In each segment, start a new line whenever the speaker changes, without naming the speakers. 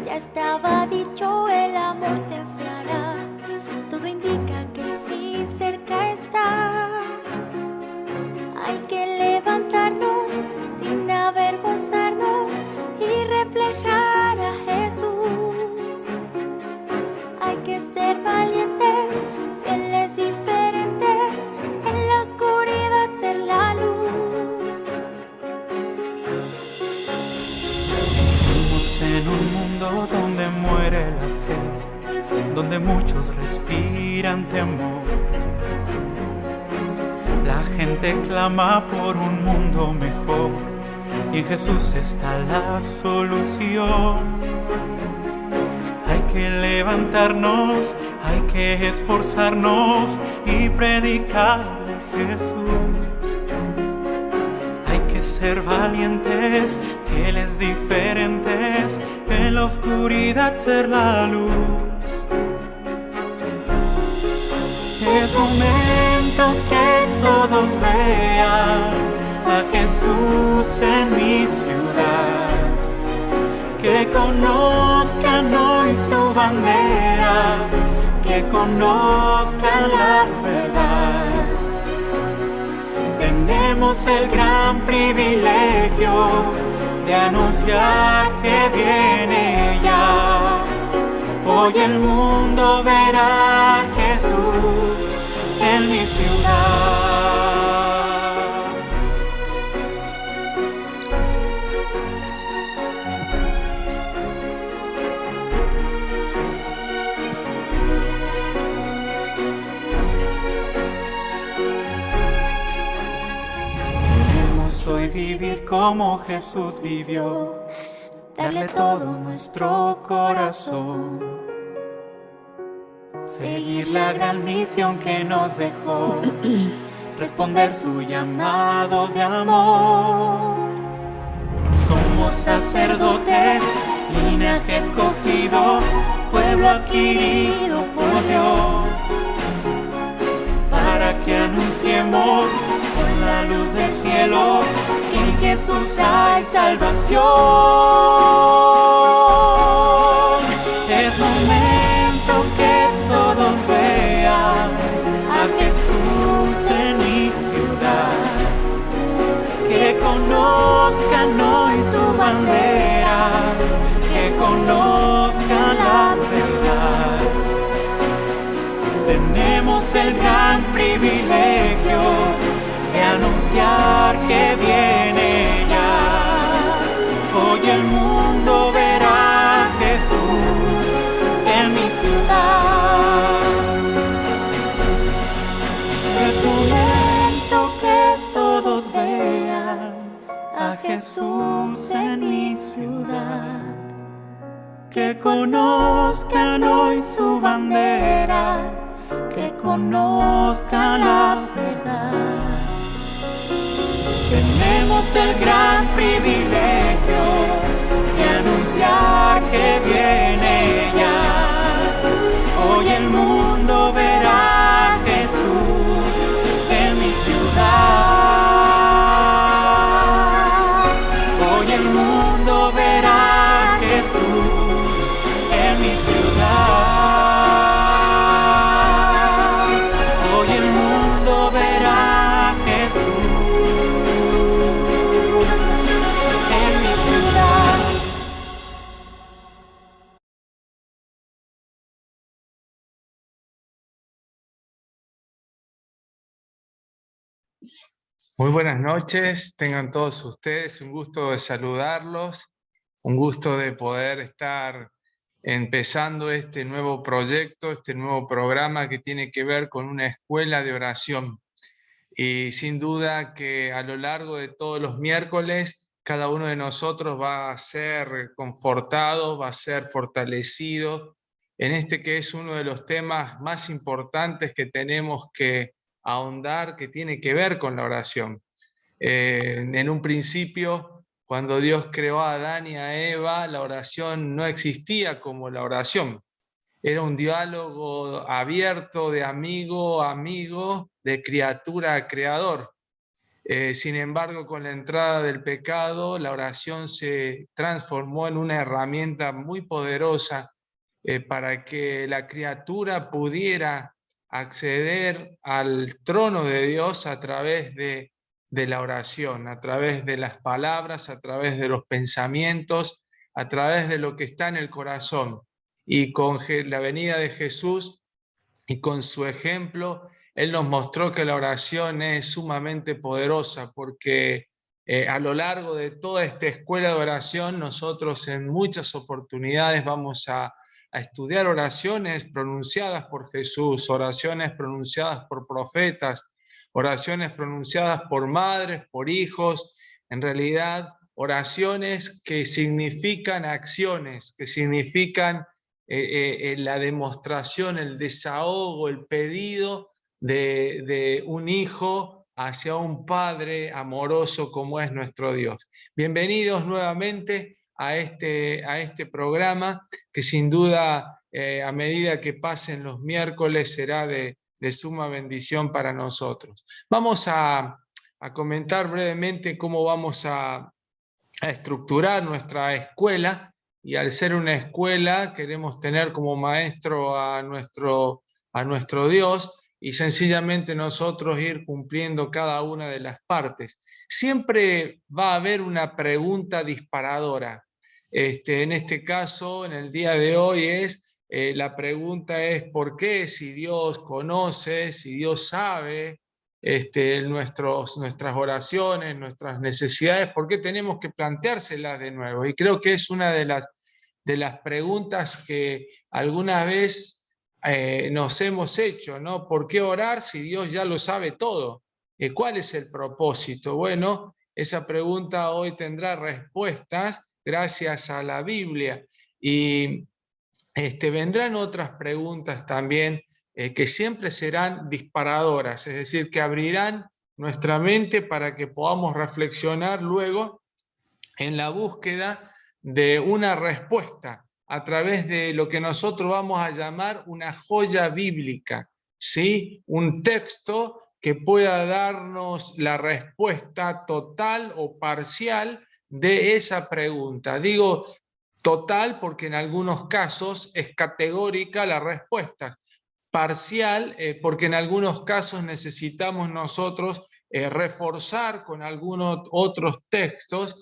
Ya estaba dicho, el amor se enfriará. Todo indica que el fin cerca está. Hay que levantarnos sin avergonzarnos y reflejar a Jesús. Hay que ser valientes, fieles, diferentes, en la oscuridad ser la luz.
Vivimos en un mundo donde muere la fe, donde muchos respiran temor. La gente clama por un mundo mejor y en Jesús está la solución. Hay que levantarnos, hay que esforzarnos y predicar de Jesús. Hay que ser valientes, fieles, diferentes, en la oscuridad ser la luz. Es momento que todos vean a Jesús en mi ciudad, que conozcan hoy su bandera, que conozcan la verdad. Tenemos el gran privilegio de anunciar que viene ya. Hoy el mundo verá a Jesús en mi ciudad. Queremos hoy vivir como Jesús vivió, darle todo nuestro corazón, seguir la gran misión que nos dejó, responder su llamado de amor. Somos sacerdotes, linaje escogido, pueblo adquirido por Dios, para que anunciemos con la luz del cielo que en Jesús hay salvación. Es momento que todos vean a Jesús en mi ciudad, que conozcan hoy su bandera, que conozcan la verdad. Tenemos el gran privilegio de anunciar que viene ya. Hoy el mundo verá a Jesús en mi ciudad. Es momento que todos vean a Jesús en mi ciudad, que conozcan hoy su bandera, que conozcan la verdad. Tenemos el gran privilegio de anunciar que viene ya. Hoy el mundo verá a Jesús en mi ciudad. Hoy el mundo verá a Jesús en mi ciudad. Hoy el mundo verá a Jesús en mi ciudad.
Muy buenas noches, tengan todos ustedes, un gusto de saludarlos, un gusto de poder estar empezando este nuevo proyecto, este nuevo programa que tiene que ver con una escuela de oración. Y sin duda que a lo largo de todos los miércoles, cada uno de nosotros va a ser confortado, va a ser fortalecido en este que es uno de los temas más importantes que tenemos que ahondar, que tiene que ver con la oración. En un principio, cuando Dios creó a Adán y a Eva, la oración no existía como la oración. Era un diálogo abierto de amigo a amigo, de criatura a creador. Sin embargo, con la entrada del pecado, la oración se transformó en una herramienta muy poderosa para que la criatura pudiera acceder al trono de Dios a través de la oración, a través de las palabras, a través de los pensamientos, a través de lo que está en el corazón. Y con la venida de Jesús y con su ejemplo, Él nos mostró que la oración es sumamente poderosa, porque a lo largo de toda esta escuela de oración, nosotros en muchas oportunidades vamos a estudiar oraciones pronunciadas por Jesús, oraciones pronunciadas por profetas, oraciones pronunciadas por madres, por hijos, en realidad oraciones que significan acciones, que significan la demostración, el desahogo, el pedido de un hijo hacia un padre amoroso como es nuestro Dios. Bienvenidos nuevamente a este programa que sin duda a medida que pasen los miércoles será de suma bendición para nosotros. Vamos a comentar brevemente cómo vamos a estructurar nuestra escuela, y al ser una escuela queremos tener como maestro a nuestro Dios, y sencillamente nosotros ir cumpliendo cada una de las partes. Siempre va a haber una pregunta disparadora. En este caso, en el día de hoy la pregunta es ¿por qué? Si Dios conoce, si Dios sabe nuestras oraciones, nuestras necesidades, ¿por qué tenemos que planteárselas de nuevo? Y creo que es una de las preguntas que alguna vez nos hemos hecho, ¿no? ¿Por qué orar si Dios ya lo sabe todo? ¿Cuál es el propósito? Bueno, esa pregunta hoy tendrá respuestas gracias a la Biblia, y vendrán otras preguntas también que siempre serán disparadoras, es decir, que abrirán nuestra mente para que podamos reflexionar luego en la búsqueda de una respuesta a través de lo que nosotros vamos a llamar una joya bíblica, ¿sí? Un texto que pueda darnos la respuesta total o parcial de esa pregunta. Digo total porque en algunos casos es categórica la respuesta, parcial porque en algunos casos necesitamos nosotros reforzar con algunos otros textos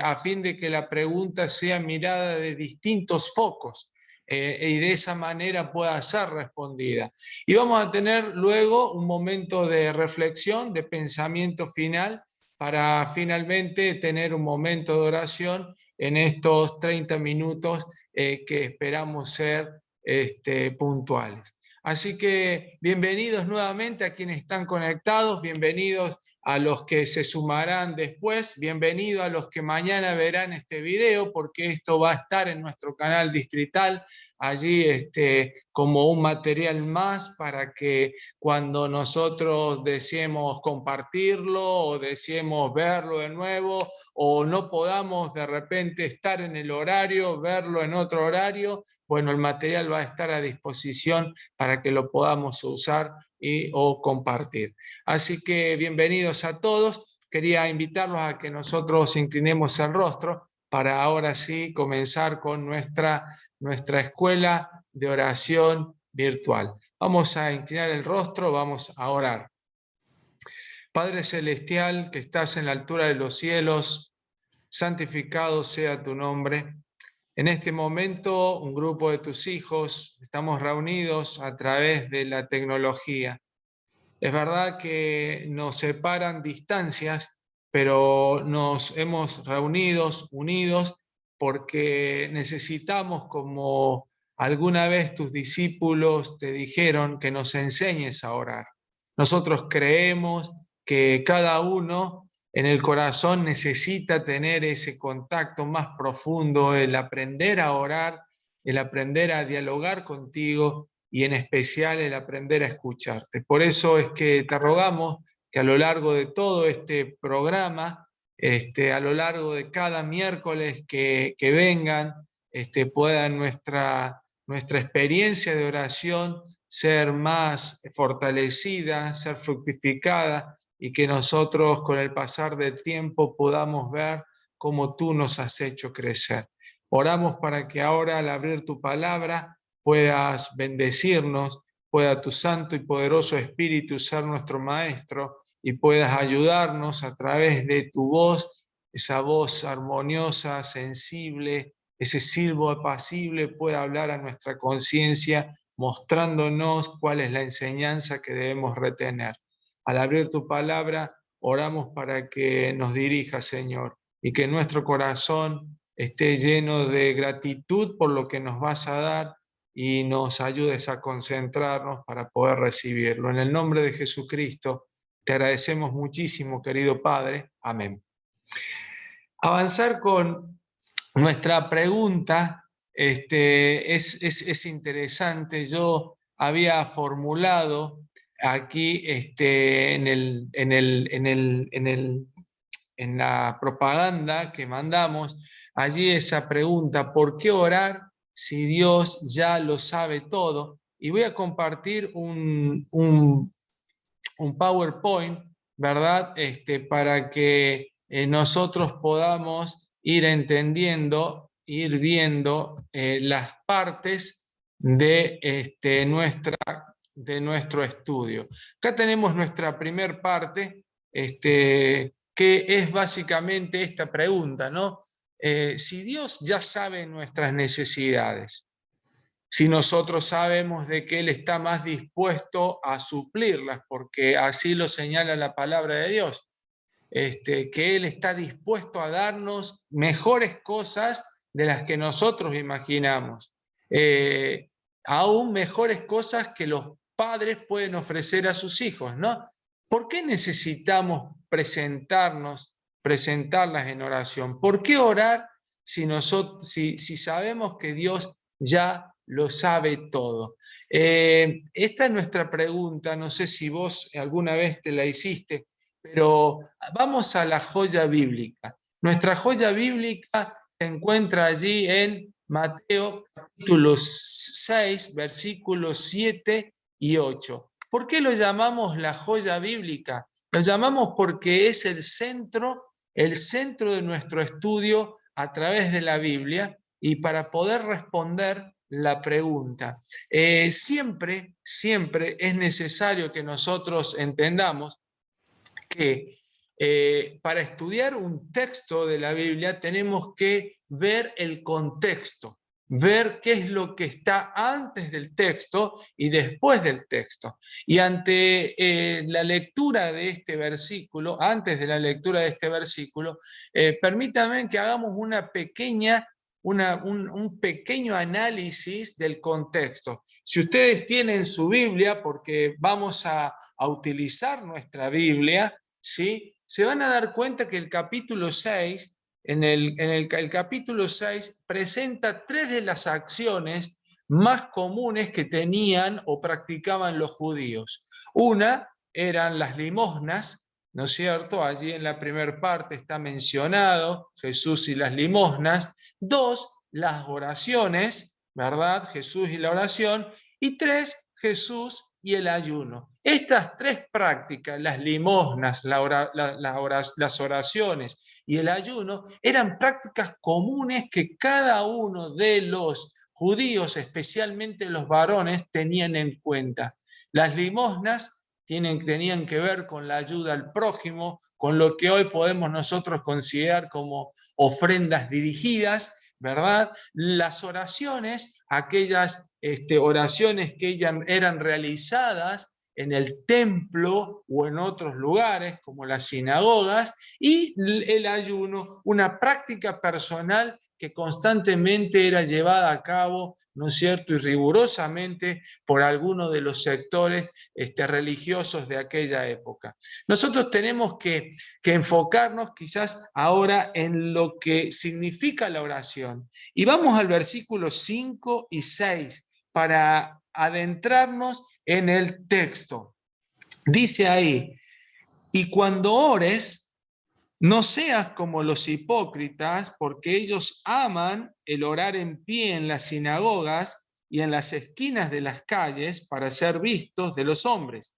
a fin de que la pregunta sea mirada de distintos focos y de esa manera pueda ser respondida. Y vamos a tener luego un momento de reflexión, de pensamiento final, para finalmente tener un momento de oración en estos 30 minutos que esperamos ser puntuales. Así que bienvenidos nuevamente a quienes están conectados, bienvenidos a los que se sumarán después, bienvenidos a los que mañana verán este video, porque esto va a estar en nuestro canal distrital, allí como un material más para que cuando nosotros deseemos compartirlo o deseemos verlo de nuevo, o no podamos de repente estar en el horario, verlo en otro horario, bueno, el material va a estar a disposición para que lo podamos usar o compartir. Así que bienvenidos a todos. Quería invitarlos a que nosotros inclinemos el rostro para ahora sí comenzar con nuestra escuela de oración virtual. Vamos a inclinar el rostro, vamos a orar. Padre Celestial, que estás en la altura de los cielos, santificado sea tu nombre. En este momento, un grupo de tus hijos estamos reunidos a través de la tecnología. Es verdad que nos separan distancias, pero nos hemos unidos, porque necesitamos, como alguna vez tus discípulos te dijeron, que nos enseñes a orar. Nosotros creemos que cada uno en el corazón necesita tener ese contacto más profundo, el aprender a orar, el aprender a dialogar contigo y en especial el aprender a escucharte. Por eso es que te rogamos que a lo largo de todo este programa, a lo largo de cada miércoles que vengan, pueda nuestra experiencia de oración ser más fortalecida, ser fructificada, y que nosotros con el pasar del tiempo podamos ver cómo tú nos has hecho crecer. Oramos para que ahora al abrir tu palabra puedas bendecirnos, pueda tu santo y poderoso Espíritu ser nuestro Maestro y puedas ayudarnos a través de tu voz, esa voz armoniosa, sensible, ese silbo apacible pueda hablar a nuestra conciencia, mostrándonos cuál es la enseñanza que debemos retener. Al abrir tu palabra, oramos para que nos dirija, Señor, y que nuestro corazón esté lleno de gratitud por lo que nos vas a dar y nos ayudes a concentrarnos para poder recibirlo. En el nombre de Jesucristo, te agradecemos muchísimo, querido Padre. Amén. Avanzar con nuestra pregunta es interesante. Yo había formulado aquí en la propaganda que mandamos, allí esa pregunta: ¿por qué orar si Dios ya lo sabe todo? Y voy a compartir un PowerPoint, ¿verdad? Para que nosotros podamos ir entendiendo, ir viendo las partes de nuestro estudio. Acá tenemos nuestra primer parte, que es básicamente esta pregunta, ¿no? Si Dios ya sabe nuestras necesidades, si nosotros sabemos de que Él está más dispuesto a suplirlas, porque así lo señala la palabra de Dios, que Él está dispuesto a darnos mejores cosas de las que nosotros imaginamos, aún mejores cosas que los padres pueden ofrecer a sus hijos, ¿no? ¿Por qué necesitamos presentarlas en oración? ¿Por qué orar si sabemos que Dios ya lo sabe todo? Esta es nuestra pregunta, no sé si vos alguna vez te la hiciste, pero vamos a la joya bíblica. Nuestra joya bíblica se encuentra allí en Mateo capítulo 6, versículos 7 y 8. ¿Por qué lo llamamos la joya bíblica? Lo llamamos porque es el centro de nuestro estudio a través de la Biblia, y para poder responder la pregunta. Siempre es necesario que nosotros entendamos que para estudiar un texto de la Biblia tenemos que ver el contexto, ver qué es lo que está antes del texto y después del texto. Y ante la lectura de este versículo, antes de la lectura de este versículo, permítanme que hagamos un pequeño análisis del contexto. Si ustedes tienen su Biblia, porque vamos a utilizar nuestra Biblia, ¿sí? Se van a dar cuenta que el capítulo 6, el capítulo 6 presenta 3 de las acciones más comunes que tenían o practicaban los judíos. Una eran las limosnas, ¿no es cierto? Allí en la primera parte está mencionado Jesús y las limosnas. 2, las oraciones, ¿verdad? Jesús y la oración. Y 3, Jesús y el ayuno. Estas 3 prácticas, las limosnas, las oraciones y el ayuno, eran prácticas comunes que cada uno de los judíos, especialmente los varones, tenían en cuenta. Las limosnas tenían que ver con la ayuda al prójimo, con lo que hoy podemos nosotros considerar como ofrendas dirigidas, ¿verdad? Las oraciones, aquellas oraciones que eran realizadas en el templo o en otros lugares como las sinagogas, y el ayuno, una práctica personal que constantemente era llevada a cabo, ¿no es cierto?, y rigurosamente por algunos de los sectores religiosos de aquella época. Nosotros tenemos que enfocarnos quizás ahora en lo que significa la oración. Y vamos al versículo 5 y 6 para adentrarnos en el texto. Dice ahí: y cuando ores, no seas como los hipócritas, porque ellos aman el orar en pie en las sinagogas y en las esquinas de las calles para ser vistos de los hombres.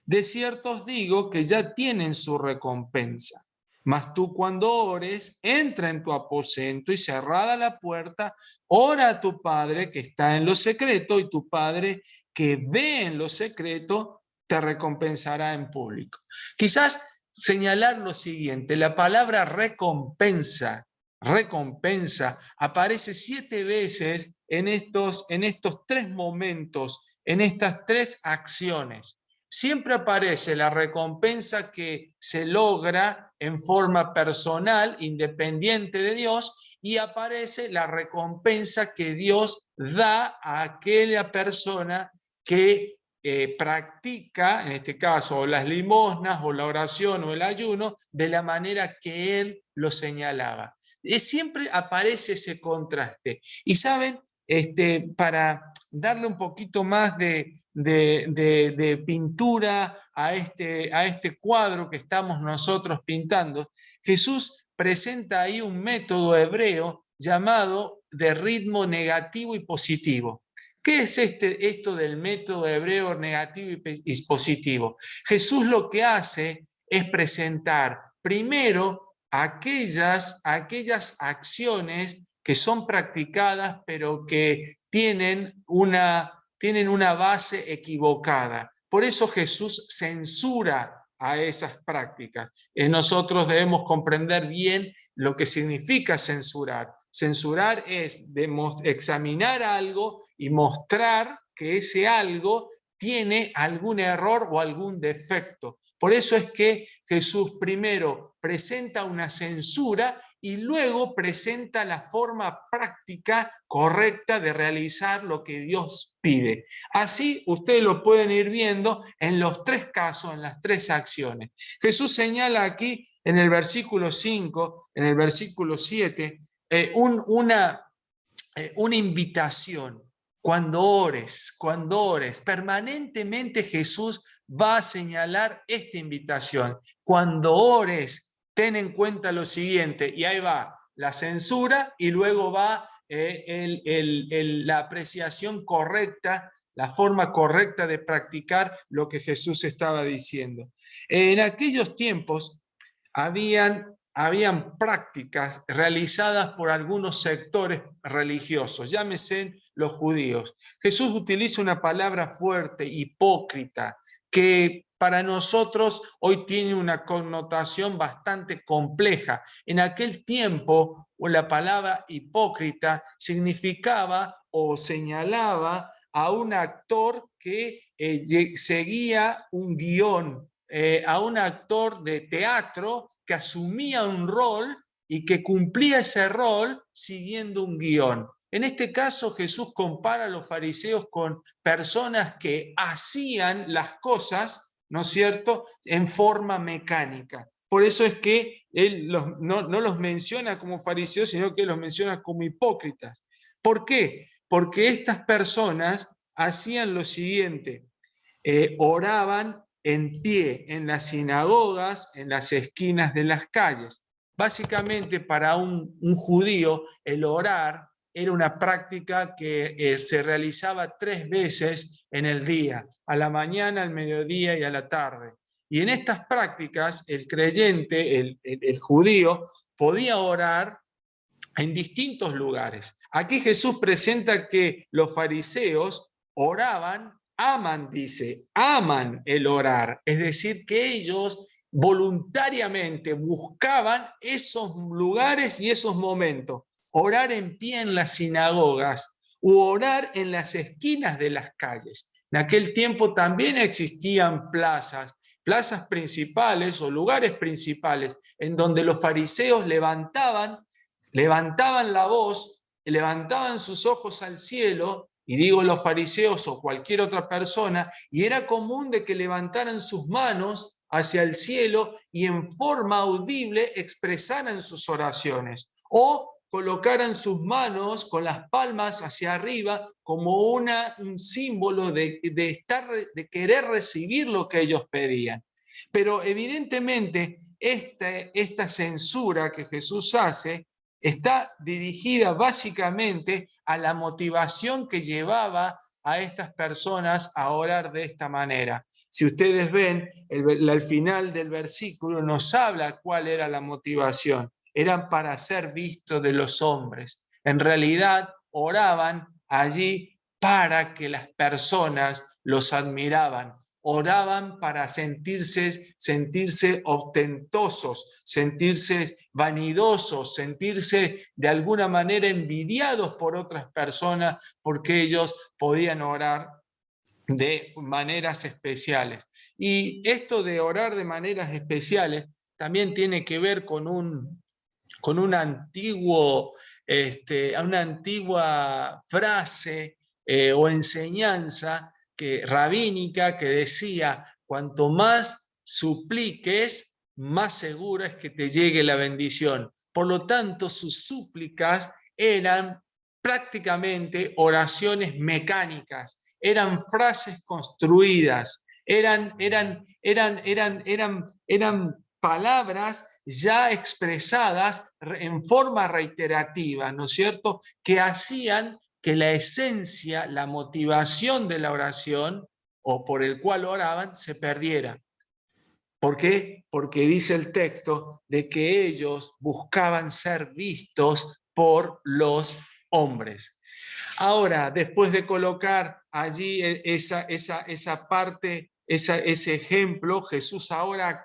De cierto os digo que ya tienen su recompensa. Mas tú cuando ores, entra en tu aposento y cerrada la puerta, ora a tu Padre que está en lo secreto, y tu Padre que ve en lo secreto te recompensará en público. Quizás señalar lo siguiente: la palabra recompensa aparece 7 veces en estos 3 momentos, en estas 3 acciones. Siempre aparece la recompensa que se logra en forma personal, independiente de Dios, y aparece la recompensa que Dios da a aquella persona que practica, en este caso, las limosnas o la oración o el ayuno, de la manera que Él lo señalaba. Siempre aparece ese contraste. Y saben, para darle un poquito más de pintura a este cuadro que estamos nosotros pintando, Jesús presenta ahí un método hebreo llamado de ritmo negativo y positivo. ¿Qué es esto del método hebreo negativo y positivo? Jesús lo que hace es presentar primero aquellas acciones que son practicadas pero que tienen una base equivocada. Por eso Jesús censura a esas prácticas. Nosotros debemos comprender bien lo que significa censurar. Censurar es examinar algo y mostrar que ese algo tiene algún error o algún defecto. Por eso es que Jesús primero presenta una censura y luego presenta la forma práctica correcta de realizar lo que Dios pide. Así ustedes lo pueden ir viendo en los 3 casos, en las 3 acciones. Jesús señala aquí en el versículo 5, en el versículo 7, una invitación. Cuando ores, permanentemente Jesús va a señalar esta invitación. Cuando ores, ten en cuenta lo siguiente, y ahí va la censura y luego va la apreciación correcta, la forma correcta de practicar lo que Jesús estaba diciendo. En aquellos tiempos habían prácticas realizadas por algunos sectores religiosos, llámese los judíos. Jesús utiliza una palabra fuerte, hipócrita, que para nosotros hoy tiene una connotación bastante compleja. En aquel tiempo, la palabra hipócrita significaba o señalaba a un actor que seguía un guión, a un actor de teatro que asumía un rol y que cumplía ese rol siguiendo un guión. En este caso, Jesús compara a los fariseos con personas que hacían las cosas, ¿no es cierto?, en forma mecánica. Por eso es que él no los menciona como fariseos, sino que los menciona como hipócritas. ¿Por qué? Porque estas personas hacían lo siguiente: oraban en pie en las sinagogas, en las esquinas de las calles. Básicamente, para un judío, el orar era una práctica que se realizaba 3 veces en el día, a la mañana, al mediodía y a la tarde. Y en estas prácticas, el creyente, el judío, podía orar en distintos lugares. Aquí Jesús presenta que los fariseos oraban, aman el orar, es decir, que ellos voluntariamente buscaban esos lugares y esos momentos, orar en pie en las sinagogas u orar en las esquinas de las calles. En aquel tiempo también existían plazas principales o lugares principales en donde los fariseos levantaban la voz, levantaban sus ojos al cielo, y digo los fariseos o cualquier otra persona, y era común de que levantaran sus manos hacia el cielo y en forma audible expresaran sus oraciones, o colocaran sus manos con las palmas hacia arriba como un símbolo de querer recibir lo que ellos pedían. Pero evidentemente esta censura que Jesús hace está dirigida básicamente a la motivación que llevaba a estas personas a orar de esta manera. Si ustedes ven, al final del versículo nos habla cuál era la motivación. Eran para ser vistos de los hombres. En realidad oraban allí para que las personas los admiraban. Oraban para sentirse ostentosos, sentirse vanidosos, sentirse de alguna manera envidiados por otras personas porque ellos podían orar de maneras especiales. Y esto de orar de maneras especiales también tiene que ver con una antigua frase o enseñanza rabínica que decía: cuanto más supliques, más segura es que te llegue la bendición. Por lo tanto, sus súplicas eran prácticamente oraciones mecánicas, eran frases construidas, eran palabras ya expresadas en forma reiterativa, ¿no es cierto?, que hacían que la esencia, la motivación de la oración o por el cual oraban se perdiera. ¿Por qué? Porque dice el texto de que ellos buscaban ser vistos por los hombres. Ahora, después de colocar allí esa parte, ese ejemplo, Jesús ahora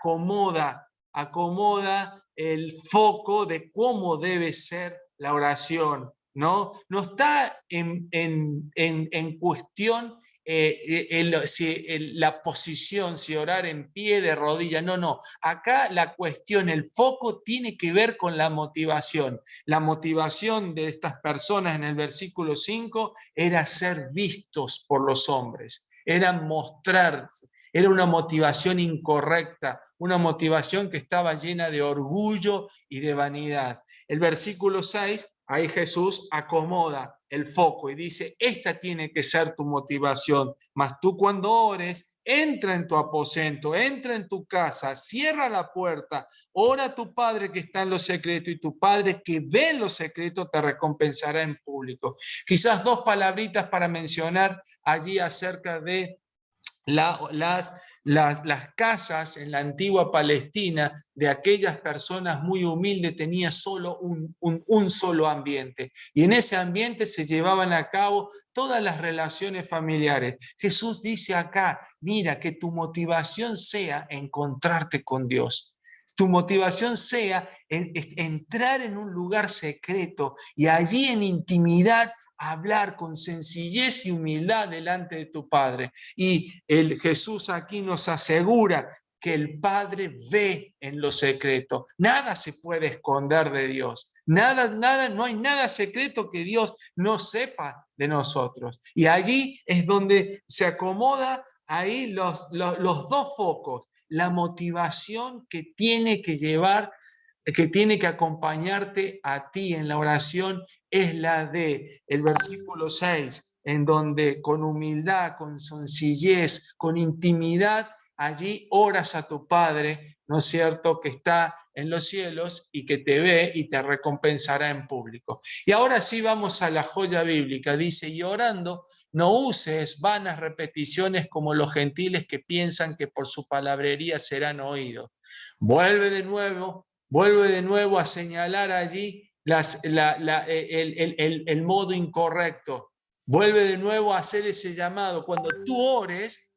acomoda el foco de cómo debe ser la oración. No está en cuestión la posición, si orar en pie, de rodillas. No. Acá la cuestión, el foco tiene que ver con la motivación. La motivación de estas personas en el versículo 5 era ser vistos por los hombres, era mostrarse. Era una motivación incorrecta, una motivación que estaba llena de orgullo y de vanidad. El versículo 6, ahí Jesús acomoda el foco y dice: esta tiene que ser tu motivación, mas tú cuando ores, entra en tu aposento, entra en tu casa, cierra la puerta, ora a tu Padre que está en lo secreto, y tu Padre que ve en lo secreto te recompensará en público. Quizás dos palabritas para mencionar allí acerca de las casas en la antigua Palestina de aquellas personas muy humildes. Tenía solo un solo ambiente, y en ese ambiente se llevaban a cabo todas las relaciones familiares. Jesús dice acá: mira, que tu motivación sea encontrarte con Dios. Tu motivación sea entrar en un lugar secreto y allí en intimidad hablar con sencillez y humildad delante de tu Padre. Y Jesús aquí nos asegura que el Padre ve en lo secreto. Nada se puede esconder de Dios. No hay nada secreto que Dios no sepa de nosotros. Y allí es donde se acomoda ahí los dos focos. La motivación que tiene que llevar, que tiene que acompañarte a ti en la oración, es la de el versículo 6, en donde con humildad, con sencillez, con intimidad, allí oras a tu Padre, ¿no es cierto?, que está en los cielos y que te ve y te recompensará en público. Y ahora sí vamos a la joya bíblica. Dice: y orando, no uses vanas repeticiones como los gentiles que piensan que por su palabrería serán oídos. Vuelve de nuevo a señalar allí el modo incorrecto. Vuelve de nuevo a hacer ese llamado. Cuando tú ores,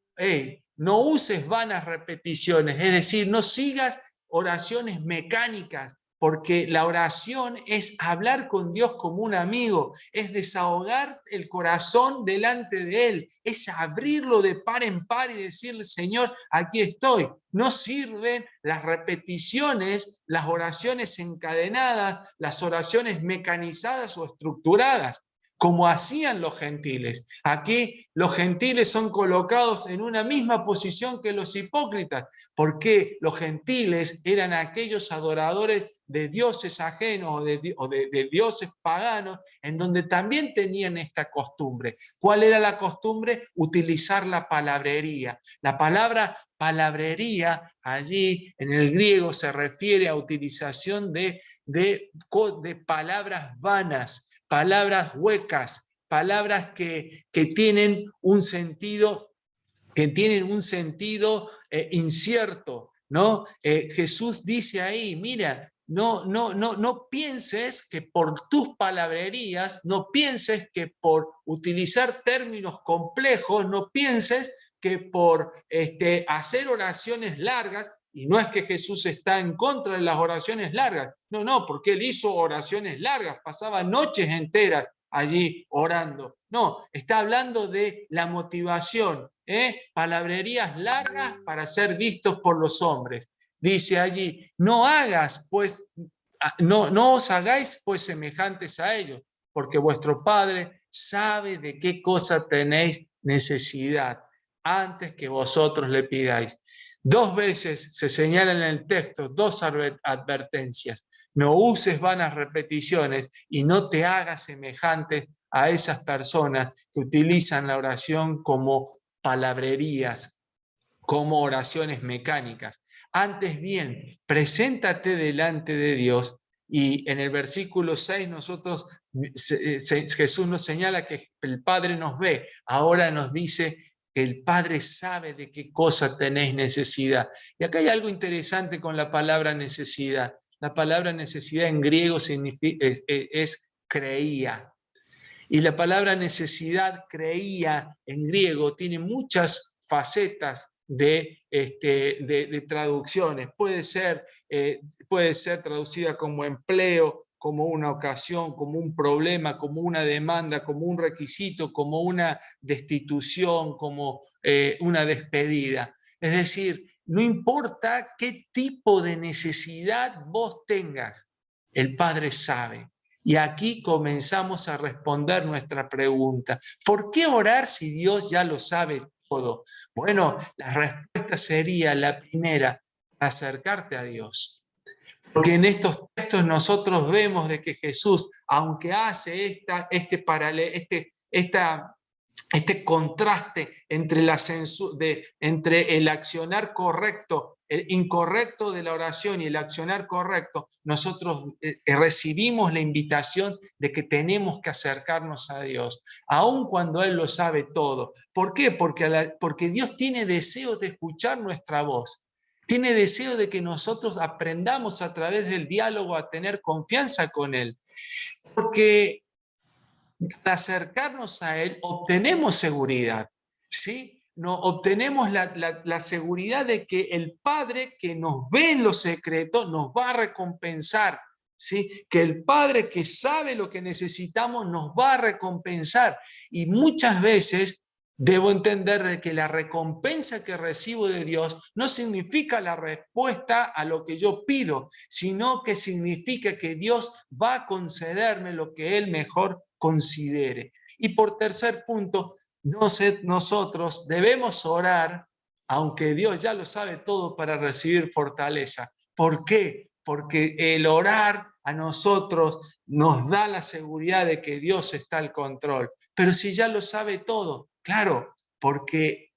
no uses vanas repeticiones, es decir, no sigas oraciones mecánicas, porque la oración es hablar con Dios como un amigo, es desahogar el corazón delante de Él, es abrirlo de par en par y decirle: Señor, aquí estoy. No sirven las repeticiones, las oraciones encadenadas, las oraciones mecanizadas o estructuradas, como hacían los gentiles. Aquí los gentiles son colocados en una misma posición que los hipócritas, porque los gentiles eran aquellos adoradores de dioses ajenos o de dioses paganos, en donde también tenían esta costumbre. ¿Cuál era la costumbre? Utilizar la palabrería. La palabra palabrería allí en el griego se refiere a utilización de palabras vanas, palabras huecas, palabras que tienen un sentido incierto, ¿no? Jesús dice ahí, mira, no pienses que por tus palabrerías, no pienses que por utilizar términos complejos, no pienses que por hacer oraciones largas, y no es que Jesús está en contra de las oraciones largas, no, porque él hizo oraciones largas, pasaba noches enteras allí orando. No, está hablando de la motivación, palabrerías largas para ser vistos por los hombres. Dice allí, no os hagáis pues semejantes a ellos, porque vuestro Padre sabe de qué cosa tenéis necesidad antes que vosotros le pidáis. 2 veces se señalan en el texto 2 advertencias. No uses vanas repeticiones y no te hagas semejante a esas personas que utilizan la oración como palabrerías, como oraciones mecánicas. Antes bien, preséntate delante de Dios. Y en el versículo 6 Jesús nos señala que el Padre nos ve. Ahora nos dice que el Padre sabe de qué cosa tenéis necesidad. Y acá hay algo interesante con la palabra necesidad. La palabra necesidad en griego es creía. Y la palabra necesidad, creía, en griego, tiene muchas facetas de traducciones. Puede ser traducida como empleo, como una ocasión, como un problema, como una demanda, como un requisito, como una destitución, como una despedida. Es decir, no importa qué tipo de necesidad vos tengas, el Padre sabe. Y aquí comenzamos a responder nuestra pregunta. ¿Por qué orar si Dios ya lo sabe todo? Bueno, la respuesta sería la primera, acercarte a Dios. Porque en estos textos nosotros vemos de que Jesús, aunque hace este contraste entre el accionar correcto, el incorrecto de la oración y el accionar correcto, nosotros recibimos la invitación de que tenemos que acercarnos a Dios, aun cuando Él lo sabe todo. ¿Por qué? Porque Dios tiene deseo de escuchar nuestra voz. Tiene deseo de que nosotros aprendamos a través del diálogo a tener confianza con Él. Porque al acercarnos a Él obtenemos seguridad, ¿sí? Obtenemos la seguridad de que el Padre que nos ve en lo secreto nos va a recompensar, ¿sí? Que el Padre que sabe lo que necesitamos nos va a recompensar. Y muchas veces debo entender de que la recompensa que recibo de Dios no significa la respuesta a lo que yo pido, sino que significa que Dios va a concederme lo que Él mejor considere. Y por tercer punto, nosotros debemos orar, aunque Dios ya lo sabe todo, para recibir fortaleza. ¿Por qué? Porque el orar a nosotros nos da la seguridad de que Dios está al control. Pero si ya lo sabe todo, claro, porque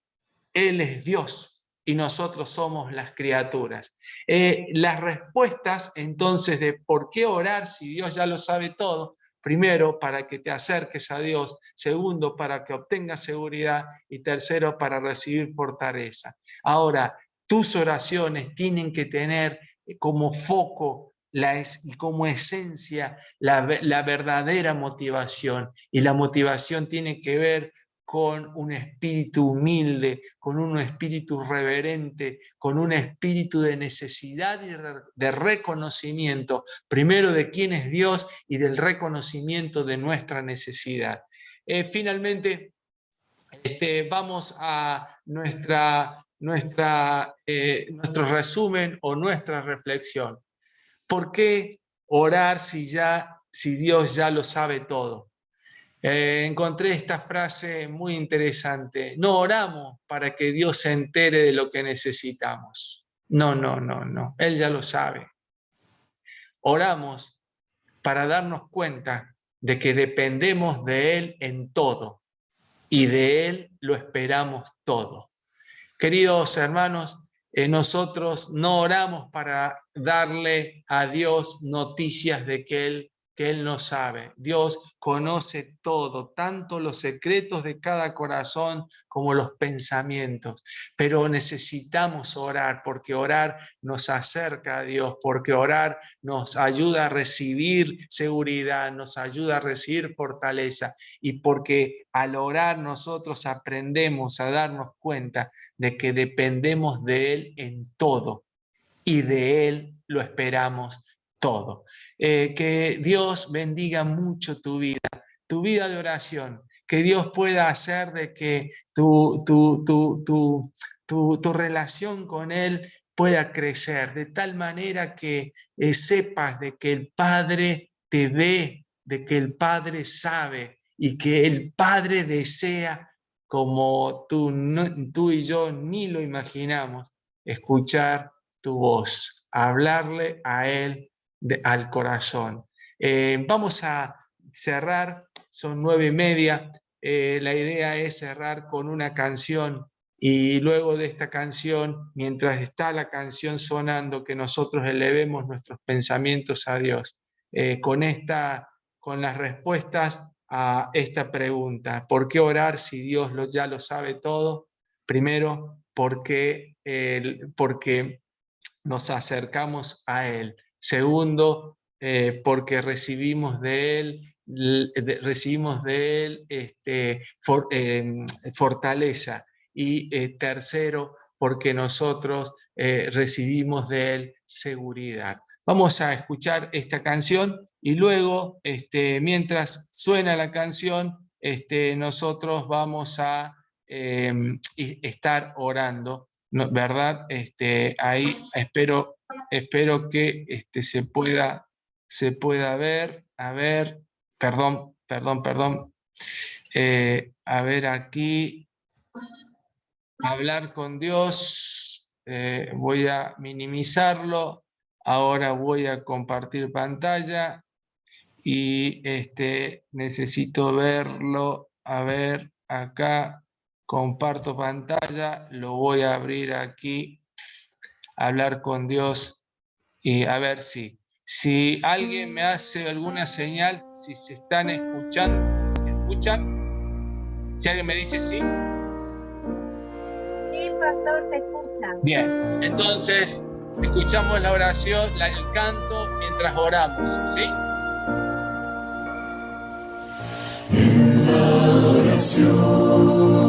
Él es Dios y nosotros somos las criaturas. Las respuestas entonces de por qué orar si Dios ya lo sabe todo: primero, para que te acerques a Dios; segundo, para que obtengas seguridad; y tercero, para recibir fortaleza. Ahora, tus oraciones tienen que tener como foco y como esencia la verdadera motivación. Y la motivación tiene que ver con un espíritu humilde, con un espíritu reverente, con un espíritu de necesidad y de reconocimiento, primero de quién es Dios y del reconocimiento de nuestra necesidad. Finalmente, vamos a nuestro resumen o nuestra reflexión. ¿Por qué orar si Dios ya lo sabe todo? Encontré esta frase muy interesante: no oramos para que Dios se entere de lo que necesitamos. No, Él ya lo sabe. Oramos para darnos cuenta de que dependemos de Él en todo y de Él lo esperamos todo. Queridos hermanos, nosotros no oramos para darle a Dios noticias de que Él que Él no sabe. Dios conoce todo, tanto los secretos de cada corazón como los pensamientos. Pero necesitamos orar, porque orar nos acerca a Dios, porque orar nos ayuda a recibir seguridad, nos ayuda a recibir fortaleza, y porque al orar nosotros aprendemos a darnos cuenta de que dependemos de Él en todo, y de Él lo esperamos todo. Que Dios bendiga mucho tu vida de oración, que Dios pueda hacer de que tu relación con Él pueda crecer, de tal manera que sepas de que el Padre te ve, de que el Padre sabe, y que el Padre desea, como tú y yo ni lo imaginamos, escuchar tu voz, hablarle a Él al corazón. Vamos a cerrar, son 9:30, la idea es cerrar con una canción, y luego de esta canción, mientras está la canción sonando, que nosotros elevemos nuestros pensamientos a Dios, con las respuestas a esta pregunta: ¿por qué orar si Dios ya lo sabe todo? Primero, porque nos acercamos a Él. Segundo, porque recibimos de Él fortaleza. Y tercero, porque nosotros recibimos de Él seguridad. Vamos a escuchar esta canción, y luego, mientras suena la canción, nosotros vamos a estar orando, ¿no? ¿Verdad? Ahí espero que se pueda ver. A ver, perdón. A ver aquí, hablar con Dios. Voy a minimizarlo. Ahora voy a compartir pantalla y necesito verlo. A ver, acá comparto pantalla, lo voy a abrir aquí, hablar con Dios, y a ver si alguien me hace alguna señal, si se están escuchando, ¿se escuchan? Si alguien me dice sí.
Sí, pastor, te escucha.
Bien, entonces escuchamos la oración, el canto mientras oramos, ¿sí?
En la oración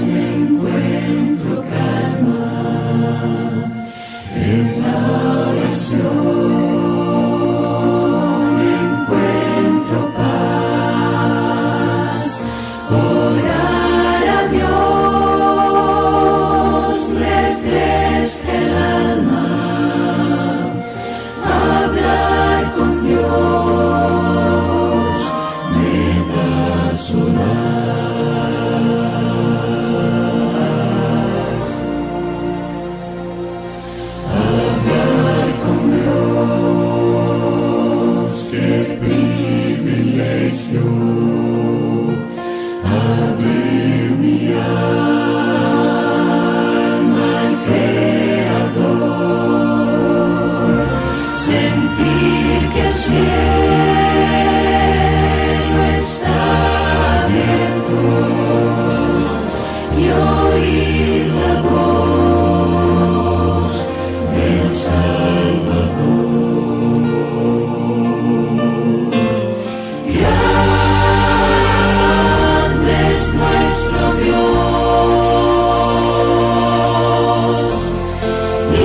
encuentro calma, en la oración encuentro paz. Orar a Dios refresca el alma, hablar con Dios me da su paz. Hablar con Dios, qué privilegio. Abrir mi alma al Creador, sentir que el cielo está abierto y oír la voz del Salvador. Grande es nuestro Dios y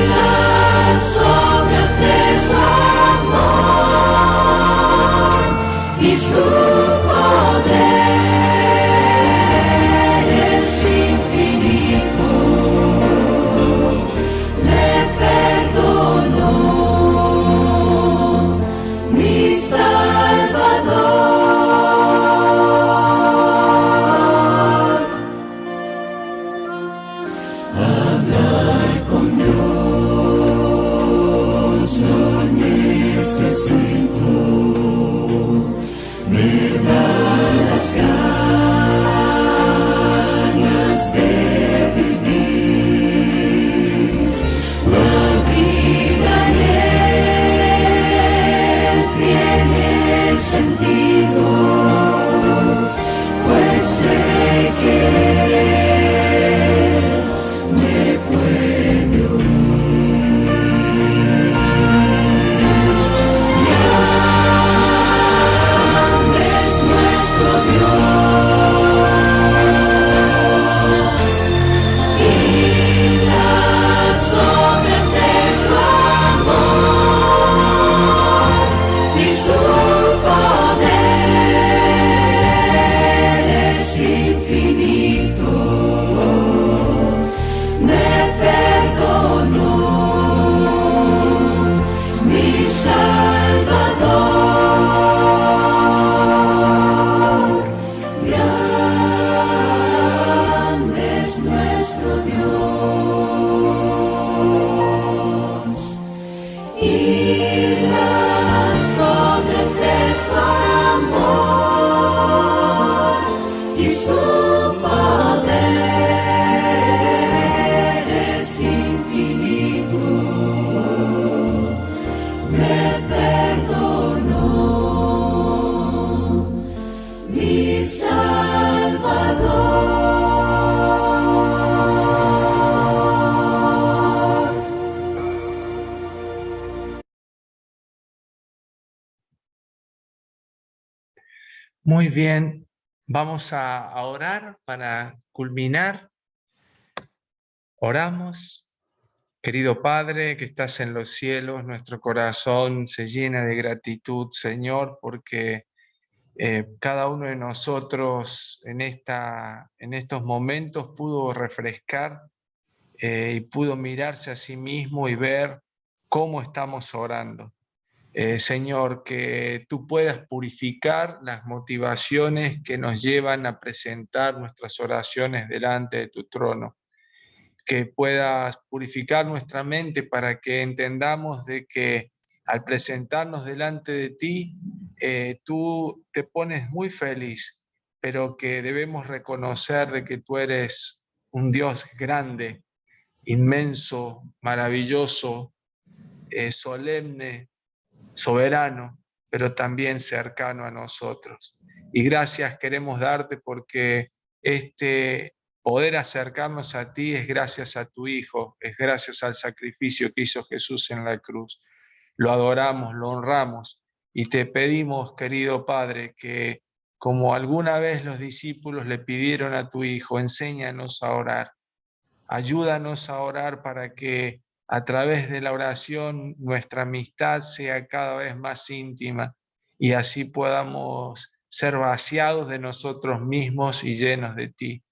las obras de su amor, y su poder es infinito. Le perdonó mi Salvador. Hablar con Dios no necesito, me da las ganas de vivir la vida en
Muy bien, vamos a orar para culminar. Oramos. Querido Padre que estás en los cielos, nuestro corazón se llena de gratitud, Señor, porque cada uno de nosotros en estos momentos pudo refrescar y pudo mirarse a sí mismo y ver cómo estamos orando. Señor, que tú puedas purificar las motivaciones que nos llevan a presentar nuestras oraciones delante de tu trono. Que puedas purificar nuestra mente para que entendamos de que al presentarnos delante de ti, tú te pones muy feliz, pero que debemos reconocer de que tú eres un Dios grande, inmenso, maravilloso, solemne, soberano, pero también cercano a nosotros. Y gracias queremos darte porque este poder acercarnos a ti es gracias a tu Hijo, es gracias al sacrificio que hizo Jesús en la cruz. Lo adoramos, lo honramos y te pedimos, querido Padre, que como alguna vez los discípulos le pidieron a tu Hijo, enséñanos a orar. Ayúdanos a orar para que a través de la oración nuestra amistad sea cada vez más íntima y así podamos ser vaciados de nosotros mismos y llenos de ti.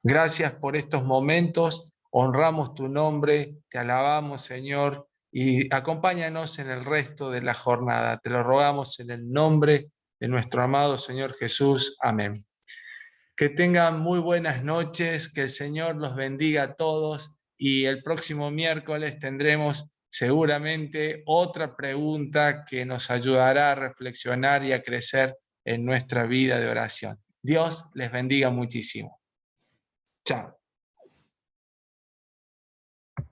Gracias por estos momentos, honramos tu nombre, te alabamos, Señor, y acompáñanos en el resto de la jornada. Te lo rogamos en el nombre de nuestro amado Señor Jesús. Amén. Que tengan muy buenas noches, que el Señor los bendiga a todos y el próximo miércoles tendremos seguramente otra pregunta que nos ayudará a reflexionar y a crecer en nuestra vida de oración. Dios les bendiga muchísimo. Chao.